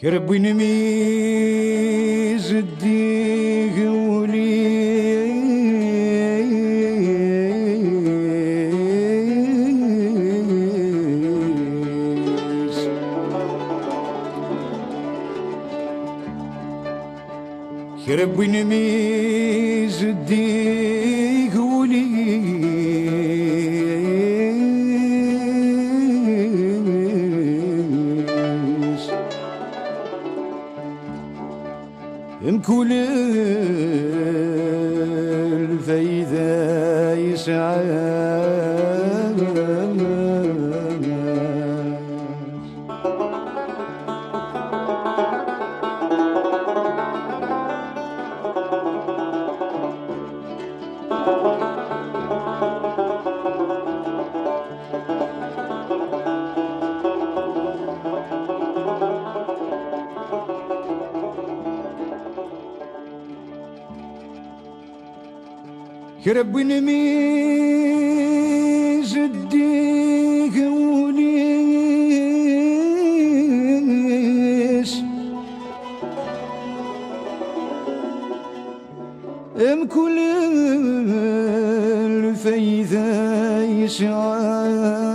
يا ربي نميز الديق وليس يا ربي نميز الديق كل الفايدة يسعى يا ربي نميز الديق وليس ام كل الفايدة يسعاش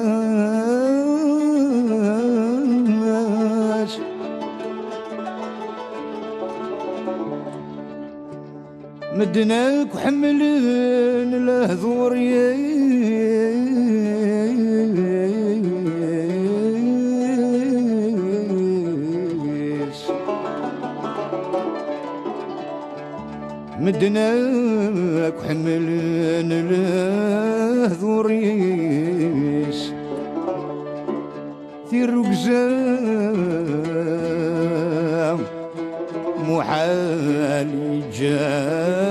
مدناك وحملن الهذور مدناك وحملن الهذور ثير قزام محال جاز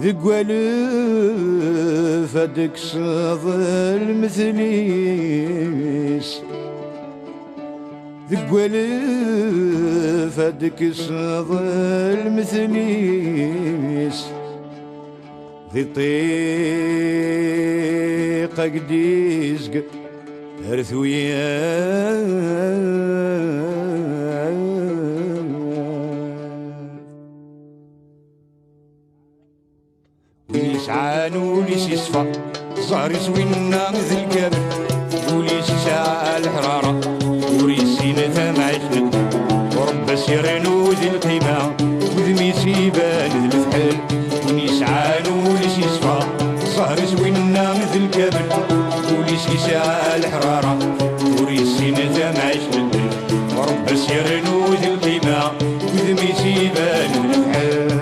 ذق فدك صاد المثليس ذق فدك صاد المثليس ذي طيقة قديسك هرثويا ويسعان وليس يصفى صار يسوينا مثل الكبر وليس يسعى الحرارة وريسين ثمعجن ورب سيرنو ذي القيمة وذميس يبان ذي الفحل ونيسعان وليس يصفى صار يسوينا مثل الكبر وليس يسعى الحرارة وريسين ثمعجن ورب سيرنو ذي القيمة وذميس يبان ذي الفحل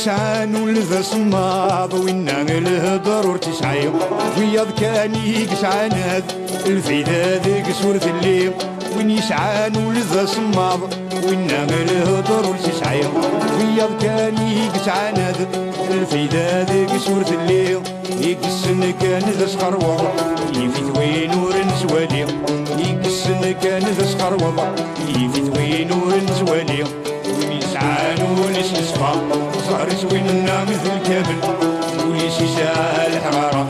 يسعان ولذا صماض وينا الهدر ورتسعيو وياض كان يقسعان هذا الفيدا ذيك سورة الليل وين يسعان ولذا صماض وينا الهدر ورتسعيو وياض كان يقسعان هذا الفيدا ذيك سورة الليل يقسن كان ذا صخر وضع يفي ثوي نور نسوالي يقسن كان ذا صخر وضع يفي ثوي نور نسوالي يسعان وليس يصفى صار يسوينا مثل الكامل وليس يسعى الحرارة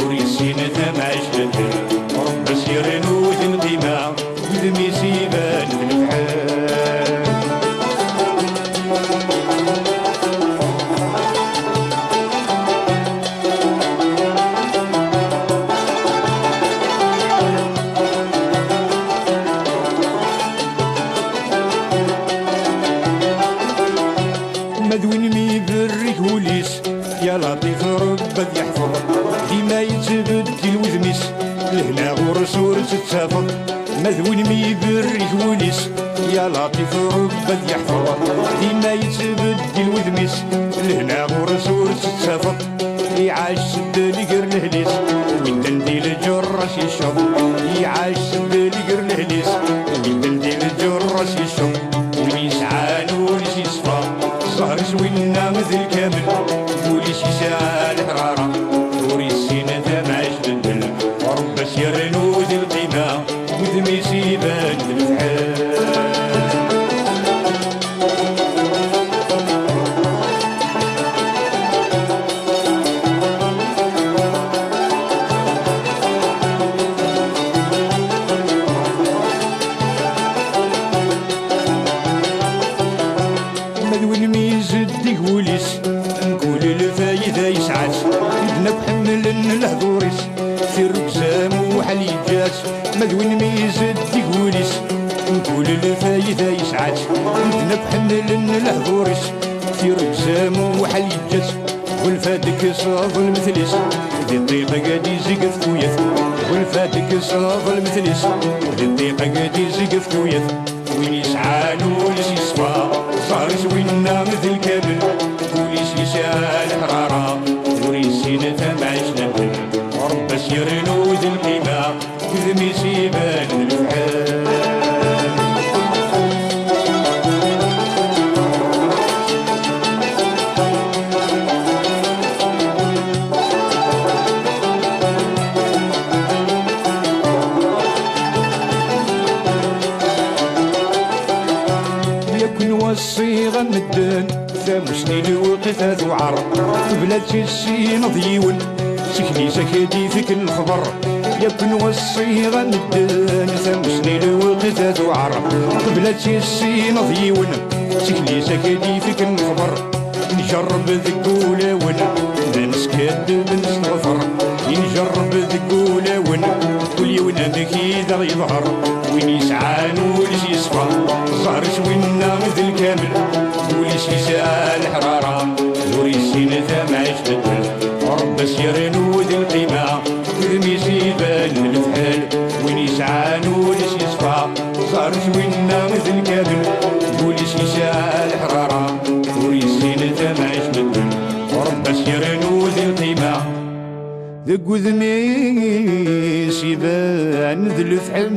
وريسين ثمعش ورب سير تبدل وذميس لهنا غرسور تتسافر مذون ميبرك وليس يا لطيف ربك يحفظ ديما يتبدل وذميس لهنا غرسور تتسافر يعاش سد لقر الهليس ويدندي الجرس يشرب يعاش سد لقر الهليس ويدندي الجرس يشرب ويسعى نورس يصفى زهر زوينا مثل كامل وليس يسعى الحرارة وريس سينة معاش بدل ورب سير نود القيمة وذميس يبان الفحال مذون ميزد وليس نقول الفايدة يسعات بدنا بحمل الهضوريس في ركزام وحليجات مذون ميزد وليس نقول الفايدة يسعات بدنا بحمل الهضوريس في ركزام وحليجات والفادك صاف المثليس ذي الطيقة قادي زقف كويث والفادك صاف المثليس ذي الطيقة قادي زقف كويث وين يسعى نورس يصفى صار زوينا مثل كامل وليس يسعى الحرارة وريس سينة معيشنا رب سير نود القيمة وذميس يبان الفحال الصيغة مدن ثامشني الوقت ذو عرب بلاد السين ضيون سكني سكدي فيك الخبر يكن والصيغة مدن ثامشني الوقت ذو عرب بلاد السين ضيون سكني سكدي فيك الخبر نجرب ذكولة ون نسكد بنستغفر نجرب ذكولة ون كل يوم بكي ذا يظهر وين يسعى نورس يصفى ظهر زوينا مثل كامل وليس يسعى الحرارة وريس سينة معيش بدل رب سير نود القيمة وذميس يبان الفحال وين يسعى نورس يصفى ظهر زوينا مثل كامل وليس يسعى الحرارة وريس سينة معيش بدل رب سير نود القيمة ذق وذميس يبان ذي الفحال